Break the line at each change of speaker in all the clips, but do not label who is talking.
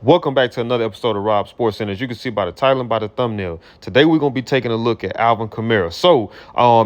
Welcome back to another episode of Rob Sports Center. As you can see by the title and by the thumbnail, today we're going to be taking a look at Alvin Kamara. So,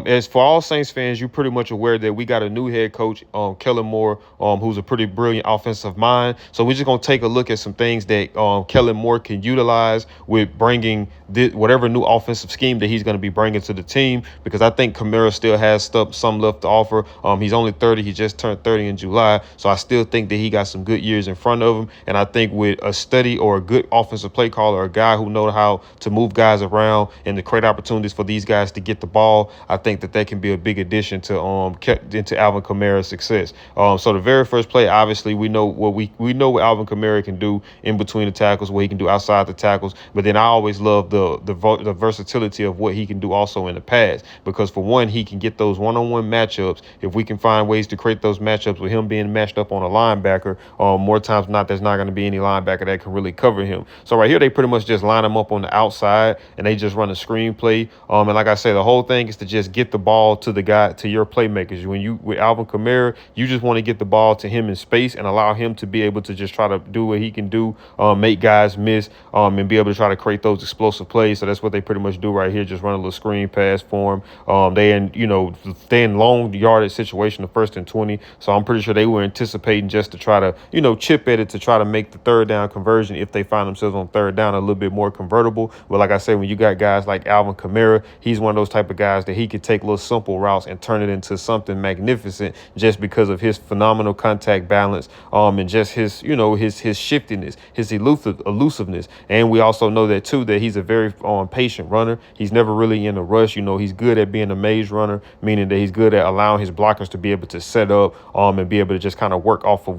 as for all Saints fans, you're pretty much aware that we got a new head coach, Kellen Moore, who's a pretty brilliant offensive mind. So we're just going to take a look at some things that Kellen Moore can utilize with bringing whatever new offensive scheme that he's going to be bringing to the team, because I think Kamara still has some left to offer. He's only 30. He just turned 30 in July. So I still think that he got some good years in front of him. And I think with a study or a good offensive play caller, a guy who knows how to move guys around and to create opportunities for these guys to get the ball, I think that can be a big addition to Alvin Kamara's success. So the very first play, obviously, we know what Alvin Kamara can do in between the tackles, what he can do outside the tackles. But then I always love the versatility of what he can do also in the pass, because for one, he can get those one-on-one matchups. If we can find ways to create those matchups with him being matched up on a linebacker, more times than not, there's not going to be any linebacker that can really cover him. So right here, they pretty much just line him up on the outside and they just run a screen play. And like I say, the whole thing is to just get the ball to your playmakers. With Alvin Kamara, you just want to get the ball to him in space and allow him to be able to just try to do what he can do, make guys miss, and be able to try to create those explosive plays. So that's what they pretty much do right here. Just run a little screen pass for him. They in long yardage situation, the 1st and 20. So I'm pretty sure they were anticipating just to try to, chip at it to try to make the third down conversion, if they find themselves on third down, a little bit more convertible. But like I said, when you got guys like Alvin Kamara, he's one of those type of guys that he could take little simple routes and turn it into something magnificent, just because of his phenomenal contact balance, and just his shiftiness, his elusiveness. And we also know that too, that he's a very patient runner. He's never really in a rush. He's good at being a maze runner, meaning that he's good at allowing his blockers to be able to set up and be able to just kind of work off of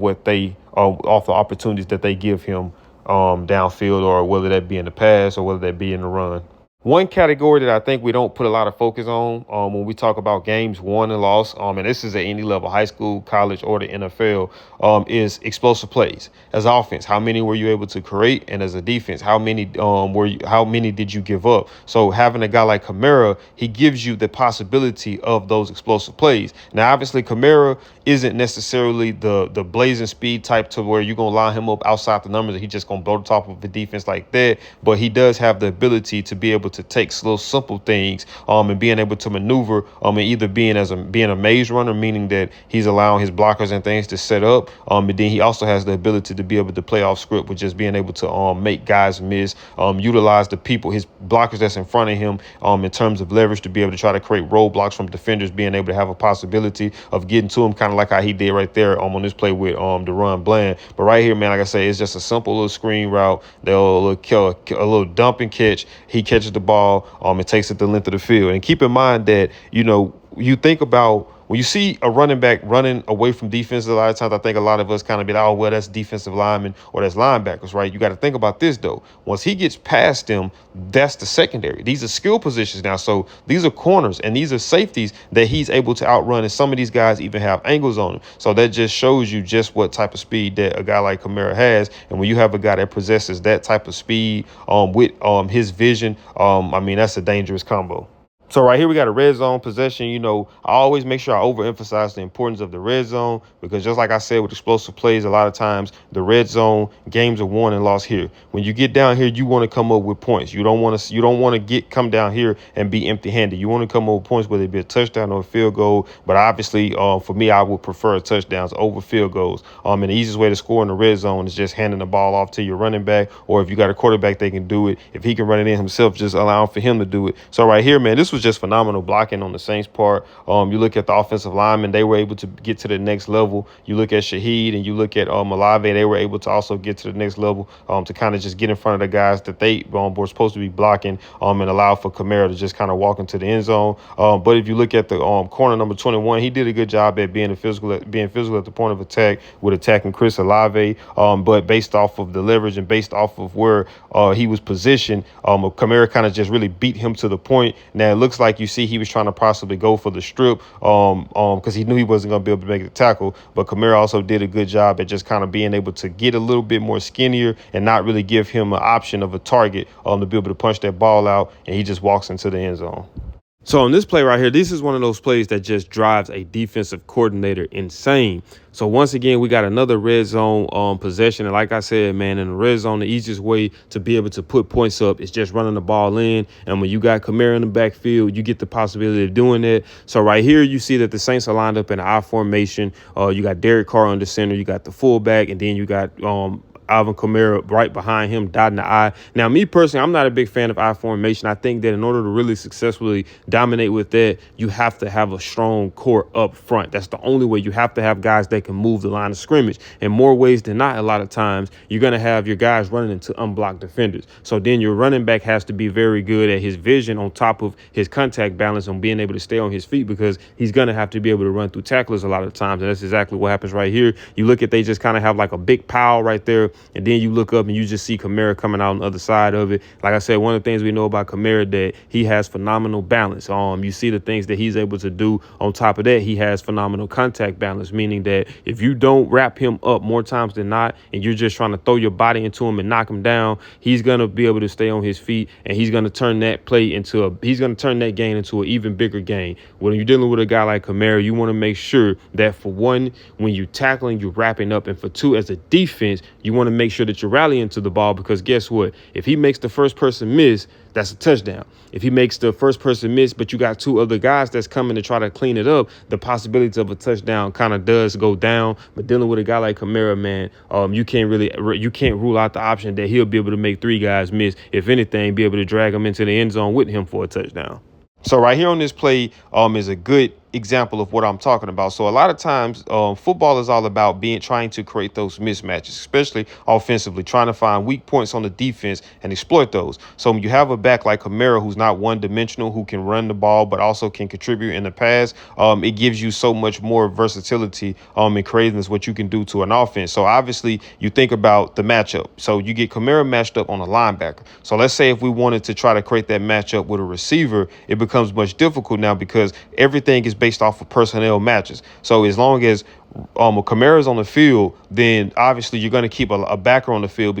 off the opportunities that they give him downfield, or whether that be in the pass or whether that be in the run. One category that I think we don't put a lot of focus on when we talk about games won and lost, and this is at any level, high school, college, or the NFL, is explosive plays. As offense, how many were you able to create? And as a defense, how many did you give up? So having a guy like Kamara, he gives you the possibility of those explosive plays. Now, obviously, Kamara isn't necessarily the blazing speed type to where you're going to line him up outside the numbers and he's just going to blow the top of the defense like that. But he does have the ability to be able to take little simple things and being able to maneuver and either being a maze runner, meaning that he's allowing his blockers and things to set up. And then he also has the ability to be able to play off script with just being able to make guys miss, utilize his blockers that's in front of him in terms of leverage to be able to try to create roadblocks from defenders, being able to have a possibility of getting to him, kind of like how he did right there on this play with DeRon Bland. But right here, man, like I say, it's just a simple little screen route. They'll kill a little dump and catch. He catches the ball, it takes it the length of the field. And keep in mind that, you think about when you see a running back running away from defense, a lot of times I think a lot of us kind of be like, oh, well, that's defensive linemen or that's linebackers, right? You got to think about this, though. Once he gets past them, that's the secondary. These are skill positions now. So these are corners and these are safeties that he's able to outrun. And some of these guys even have angles on them. So that just shows you just what type of speed that a guy like Kamara has. And when you have a guy that possesses that type of speed with his vision, that's a dangerous combo. So right here, we got a red zone possession. I always make sure I overemphasize the importance of the red zone, because just like I said with explosive plays, a lot of times the red zone games are won and lost here. When you get down here, you want to come up with points. You don't want to come down here and be empty-handed. You want to come up with points, whether it be a touchdown or a field goal. But obviously, for me, I would prefer touchdowns over field goals. And the easiest way to score in the red zone is just handing the ball off to your running back, or if you got a quarterback, they can do it. If he can run it in himself, just allow for him to do it. So right here, man, this was just phenomenal blocking on the Saints' part. You look at the offensive linemen, they were able to get to the next level. You look at Shaheed and you look at Olave, they were able to also get to the next level to kind of just get in front of the guys that they were supposed to be blocking and allow for Kamara to just kind of walk into the end zone. But if you look at the corner number 21, he did a good job at being physical at the point of attack with attacking Chris Olave. But based off of the leverage and based off of where he was positioned, Kamara kind of just really beat him to the point. Now it looks like you see he was trying to possibly go for the strip because he knew he wasn't going to be able to make the tackle. But Kamara also did a good job at just kind of being able to get a little bit more skinnier and not really give him an option of a target to be able to punch that ball out. And he just walks into the end zone. So on this play right here, this is one of those plays that just drives a defensive coordinator insane. So once again, we got another red zone possession. And like I said, man, in the red zone, the easiest way to be able to put points up is just running the ball in. And when you got Kamara in the backfield, you get the possibility of doing that. So right here, you see that the Saints are lined up in an I formation. You got Derek Carr under center. You got the fullback, and then you got Alvin Kamara right behind him, dotting the I. Now, me personally, I'm not a big fan of I formation. I think that in order to really successfully dominate with that, you have to have a strong core up front. That's the only way. You have to have guys that can move the line of scrimmage. In more ways than not, a lot of times, you're going to have your guys running into unblocked defenders. So then your running back has to be very good at his vision on top of his contact balance on being able to stay on his feet, because he's going to have to be able to run through tacklers a lot of times. And that's exactly what happens right here. You look at, they just kind of have like a big pile right there. And then you look up and you just see Kamara coming out on the other side of it. Like I said, one of the things we know about Kamara, that he has phenomenal balance. You see the things that he's able to do. On top of that, he has phenomenal contact balance, meaning that if you don't wrap him up more times than not, and you're just trying to throw your body into him and knock him down, he's going to be able to stay on his feet, and he's going to turn that play into he's going to turn that gain into an even bigger gain. When you're dealing with a guy like Kamara, you want to make sure that, for one, when you're tackling, you're wrapping up, and for two, as a defense, you want to make sure that you're rallying to the ball, because guess what? If he makes the first person miss, that's a touchdown. If he makes the first person miss, but you got two other guys that's coming to try to clean it up, the possibility of a touchdown kind of does go down. But dealing with a guy like Kamara, man, you can't rule out the option that he'll be able to make three guys miss. If anything, be able to drag them into the end zone with him for a touchdown. So right here on this play is a good example of what I'm talking about. So a lot of times football is all about trying to create those mismatches, especially offensively, trying to find weak points on the defense and exploit those. So when you have a back like Kamara, who's not one dimensional, who can run the ball but also can contribute in the pass, it gives you so much more versatility and craziness what you can do to an offense. So obviously you think about the matchup. So you get Kamara matched up on a linebacker. So let's say if we wanted to try to create that matchup with a receiver, it becomes much difficult now, because everything is based off of personnel matches. So as long as Kamara's on the field, then obviously you're going to keep a backer on the field,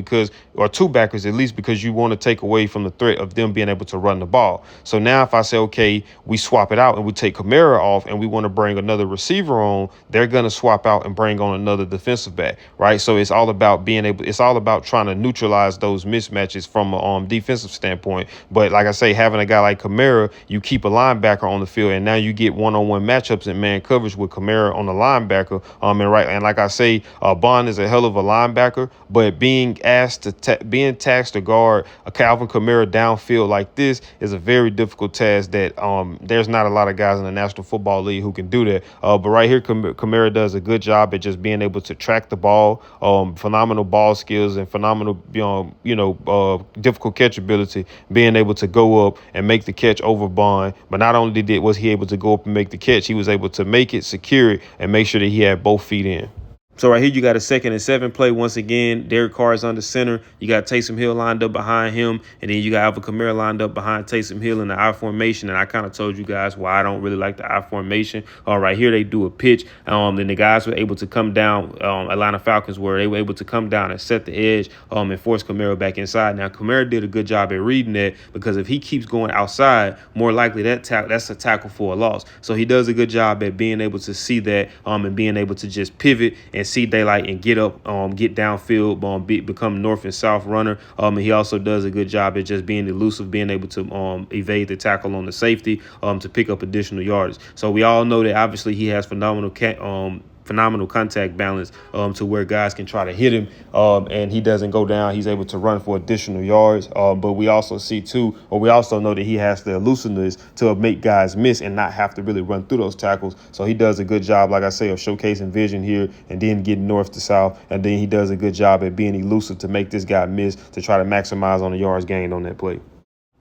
or two backers at least, because you want to take away from the threat of them being able to run the ball. So now if I say, okay, we swap it out and we take Kamara off and we want to bring another receiver on, they're going to swap out and bring on another defensive back, right? So it's all about it's all about trying to neutralize those mismatches from a defensive standpoint. But like I say, having a guy like Kamara, you keep a linebacker on the field, and now you get one-on-one matchups in man coverage with Kamara on the linebacker. And like I say, Bond is a hell of a linebacker, but being tasked to guard a Calvin Kamara downfield like this is a very difficult task that there's not a lot of guys in the National Football League who can do that. But right here, Kamara does a good job at just being able to track the ball, phenomenal ball skills, and phenomenal, difficult catch ability, being able to go up and make the catch over Bond. But not only was he able to go up and make the catch, he was able to make it, secure it, and make sure that he had both feet in. So right here, you got a 2nd and 7 play. Once again, Derek Carr is under center. You got Taysom Hill lined up behind him, and then you got Alvin Kamara lined up behind Taysom Hill in the I formation. And I kind of told you guys why I don't really like the I formation. Right here, they do a pitch. Then the guys were able to come down. Atlanta Falcons they were able to come down and set the edge and force Kamara back inside. Now, Kamara did a good job at reading that, because if he keeps going outside, more likely that's a tackle for a loss. So he does a good job at being able to see that and being able to just pivot and see daylight and get up, get downfield, become north and south runner. And he also does a good job at just being elusive, being able to evade the tackle on the safety to pick up additional yards. So we all know that obviously he has phenomenal contact balance to where guys can try to hit him and he doesn't go down. He's able to run for additional yards. But we also know that he has the elusiveness to make guys miss and not have to really run through those tackles. So he does a good job, like I say, of showcasing vision here and then getting north to south. And then he does a good job at being elusive to make this guy miss, to try to maximize on the yards gained on that play.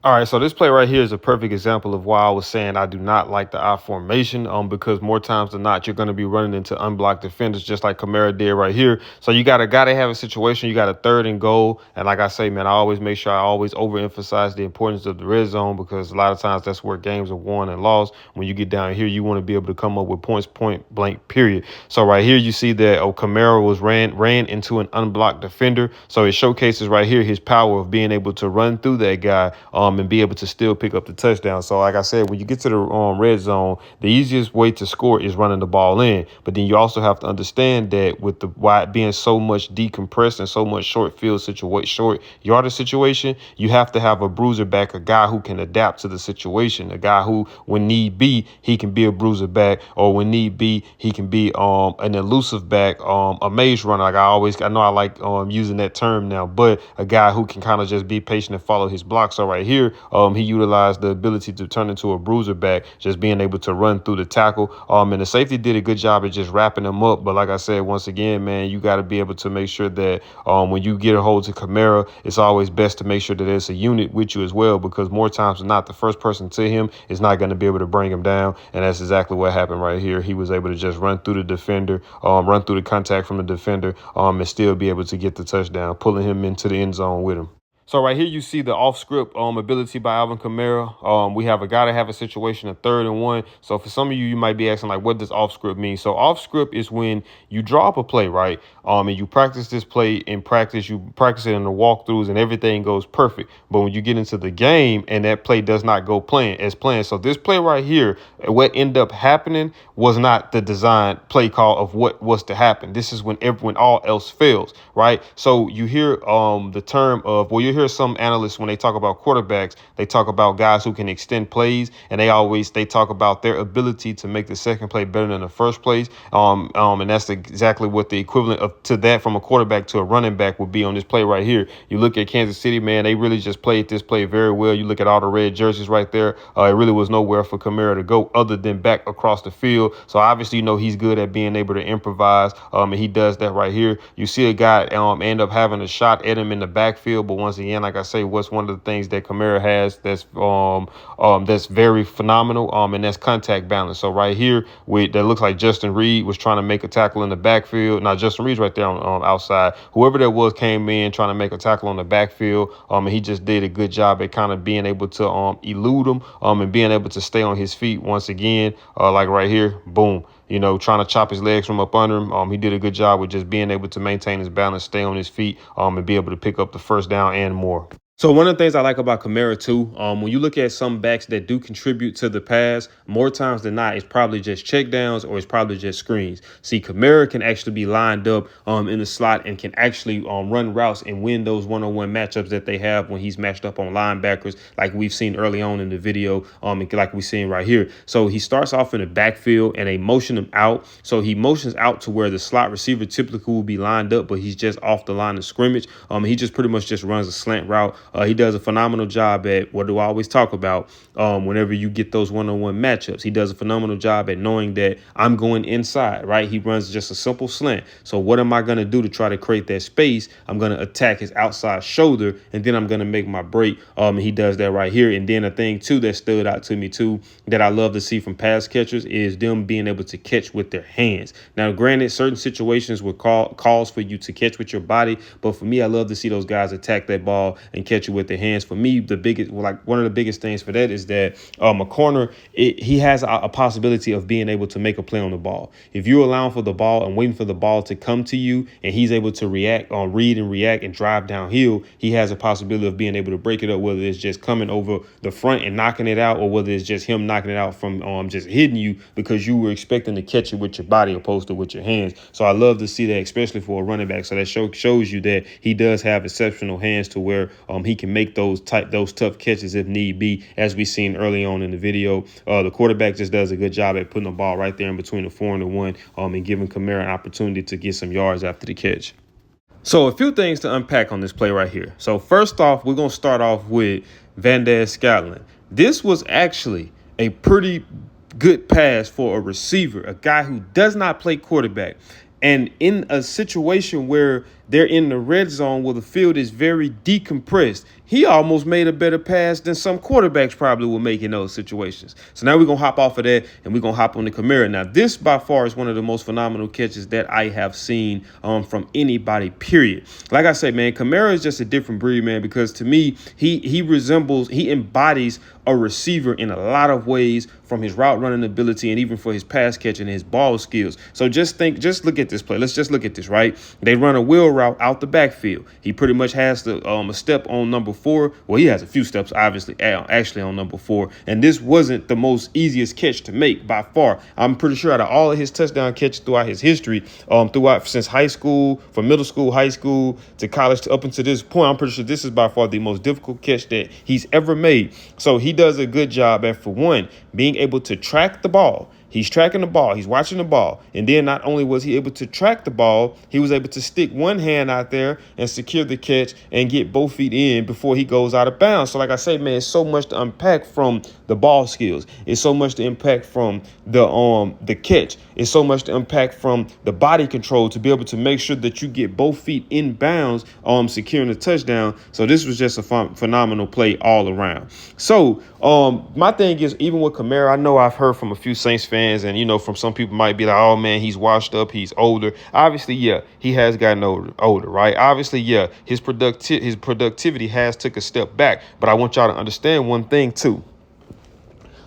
All right, so this play right here is a perfect example of why I was saying I do not like the I formation, because more times than not, you're going to be running into unblocked defenders, just like Kamara did right here. So you gotta have a situation. You got a 3rd and goal, and like I say, man, I always make sure I always overemphasize the importance of the red zone, because a lot of times that's where games are won and lost. When you get down here, you want to be able to come up with points, point blank, period. So right here, you see that Kamara was ran into an unblocked defender. So it showcases right here his power of being able to run through that guy. and be able to still pick up the touchdown. So like I said, when you get to the red zone, the easiest way to score is running the ball in. But then you also have to understand that with the wide being so much decompressed and so much short field situation, short yardage situation, you have to have a bruiser back, a guy who can adapt to the situation, a guy who, when need be, he can be a bruiser back, or when need be, he can be an elusive back, a maze runner. Like I know I like using that term now, but a guy who can kind of just be patient and follow his block. So right here, he utilized the ability to turn into a bruiser back, just being able to run through the tackle. And the safety did a good job at just wrapping him up. But like I said, once again, man, you got to be able to make sure that when you get a hold to Kamara, it's always best to make sure that there's a unit with you as well, because more times than not, the first person to him is not going to be able to bring him down. And that's exactly what happened right here. He was able to just run through the defender, run through the contact from the defender, and still be able to get the touchdown, pulling him into the end zone with him. So right here, you see the off-script ability by Alvin Kamara. We have a guy to have a situation, a 3rd and 1. So for some of you, you might be asking, like, what does off-script mean? So off-script is when you draw up a play, right? And you practice this play in practice. You practice it in the walkthroughs and everything goes perfect. But when you get into the game and that play does not go as planned. So this play right here, what ended up happening was not the design play call of what was to happen. This is when all else fails, right? So you hear the term of, well, you hear some analysts, when they talk about quarterbacks, they talk about guys who can extend plays, and they talk about their ability to make the second play better than the first place. And that's exactly what the equivalent of to that from a quarterback to a running back would be on this play right here. You look at Kansas City, man, they really just played this play very well. You look at all the red jerseys right there. It really was nowhere for Kamara to go other than back across the field. So obviously, you know, he's good at being able to improvise, and he does that right here. You see a guy end up having a shot at him in the backfield, but once again, like I say, what's one of the things that Kamara has that's very phenomenal, and that's contact balance. So right here, that looks like Justin Reed was trying to make a tackle in the backfield. Now Justin Reed's right there on outside. Whoever that was came in trying to make a tackle on the backfield, and he just did a good job at kind of being able to elude him, and being able to stay on his feet once again, like right here, boom. You know, trying to chop his legs from up under him. He did a good job with just being able to maintain his balance, stay on his feet, and be able to pick up the first down and more. So one of the things I like about Kamara too, when you look at some backs that do contribute to the pass, more times than not, it's probably just checkdowns or it's probably just screens. See, Kamara can actually be lined up in the slot and can actually run routes and win those one-on-one matchups that they have when he's matched up on linebackers, like we've seen early on in the video, and like we're seeing right here. So he starts off in the backfield and they motion him out. So he motions out to where the slot receiver typically will be lined up, but he's just off the line of scrimmage. He just pretty much just runs a slant route. He does a phenomenal job at, what do I always talk about whenever you get those one-on-one matchups? He does a phenomenal job at knowing that I'm going inside, right? He runs just a simple slant. So what am I going to do to try to create that space? I'm going to attack his outside shoulder, and then I'm going to make my break. And he does that right here. And then a thing, too, that stood out to me, too, that I love to see from pass catchers is them being able to catch with their hands. Now, granted, certain situations would calls for you to catch with your body, but for me, I love to see those guys attack that ball and catch it with their hands. For me, one of the biggest things for that is that a corner, he has a possibility of being able to make a play on the ball. If you're allowing for the ball and waiting for the ball to come to you, and he's able to read and react and drive downhill, he has a possibility of being able to break it up, whether it's just coming over the front and knocking it out, or whether it's just him knocking it out from just hitting you because you were expecting to catch it with your body opposed to with your hands. So I love to see that, especially for a running back. So that shows you that he does have exceptional hands to where he can make those tough catches if need be, as we seen early on in the video. The quarterback just does a good job at putting the ball right there in between the 4 and the 1, and giving Kamara an opportunity to get some yards after the catch. So a few things to unpack on this play right here. So first off, we're going to start off with Van Der Scotland. This was actually a pretty good pass for a receiver, a guy who does not play quarterback. And in a situation where they're in the red zone where the field is very decompressed, he almost made a better pass than some quarterbacks probably will make in those situations. So now we're going to hop off of that and we're going to hop on the Kamara. Now, this by far is one of the most phenomenal catches that I have seen from anybody, period. Like I said, man, Kamara is just a different breed, man, because to me, he embodies a receiver in a lot of ways, from his route running ability and even for his pass catching and his ball skills. So just look at this play. Let's just look at this, right? They run a wheel route out the backfield. He pretty much has a step on number 4. Well, he has a few steps, obviously, actually on number 4. And this wasn't the most easiest catch to make by far. I'm pretty sure out of all of his touchdown catches throughout his history, throughout since high school, from middle school, high school to college to up until this point, I'm pretty sure this is by far the most difficult catch that he's ever made. So he does a good job at, for one, being able to track the ball. He's tracking the ball. He's watching the ball. And then not only was he able to track the ball, he was able to stick one hand out there and secure the catch and get both feet in before he goes out of bounds. So like I say, man, it's so much to unpack from the ball skills. It's so much to unpack from the catch. It's so much to unpack from the body control to be able to make sure that you get both feet in bounds, securing the touchdown. So this was just a phenomenal play all around. So my thing is, even with Kamara, I know I've heard from a few Saints fans, and, you know, from some people might be like, oh, man, he's washed up. He's older. Obviously, yeah, he has gotten older, right? Obviously, yeah, his productivity has took a step back. But I want y'all to understand one thing, too.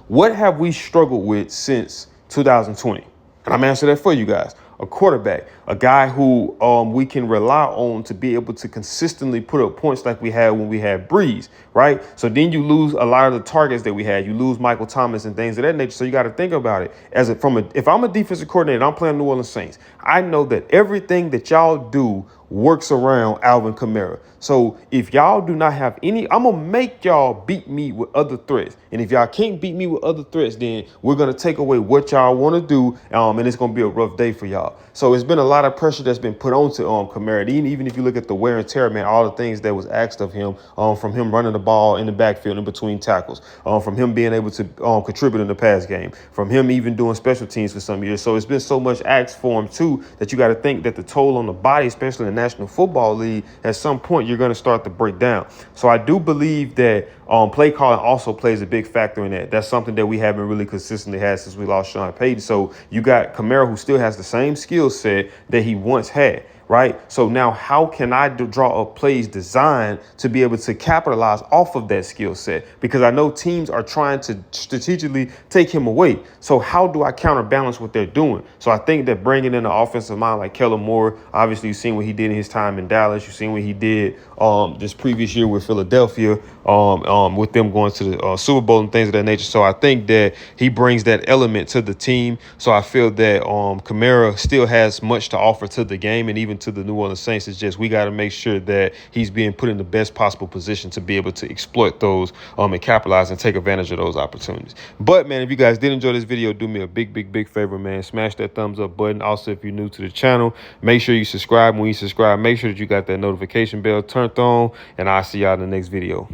What have we struggled with since 2020? And I'm answering that for you guys. A quarterback, a guy who we can rely on to be able to consistently put up points like we had when we had Breeze, right? So then you lose a lot of the targets that we had. You lose Michael Thomas and things of that nature. So you got to think about it if I'm a defensive coordinator, I'm playing New Orleans Saints. I know that everything that y'all do works around Alvin Kamara. So if y'all do not have any, I'm going to make y'all beat me with other threats. And if y'all can't beat me with other threats, then we're going to take away what y'all want to do. And it's going to be a rough day for y'all. So it's been a lot of pressure that's been put onto Kamara. Even if you look at the wear and tear, man, all the things that was asked of him, from him running the ball in the backfield in between tackles, from him being able to contribute in the pass game, from him even doing special teams for some years. So it's been so much asked for him, too, that you got to think that the toll on the body, especially in the National Football League, at some point you're going to start to break down. So I do believe that play calling also plays a big factor in that. That's something that we haven't really consistently had since we lost Sean Payton. So you got Kamara, who still has the same skill set that he once had. Right. So now how can I draw up plays designed to be able to capitalize off of that skill set? Because I know teams are trying to strategically take him away. So how do I counterbalance what they're doing? So I think that bringing in an offensive mind like Kellen Moore, obviously you've seen what he did in his time in Dallas. You've seen what he did this previous year with Philadelphia, with them going to the Super Bowl and things of that nature. So I think that he brings that element to the team. So I feel that Kamara still has much to offer to the game, and even to the New Orleans Saints. It's just we got to make sure that he's being put in the best possible position to be able to exploit those and capitalize and take advantage of those opportunities. But, man, if you guys did enjoy this video, do me a big favor, man. Smash that thumbs up button. Also, if you're new to the channel, make sure you subscribe. When you subscribe, make sure that you got that notification bell turned on, and I'll see y'all in the next video.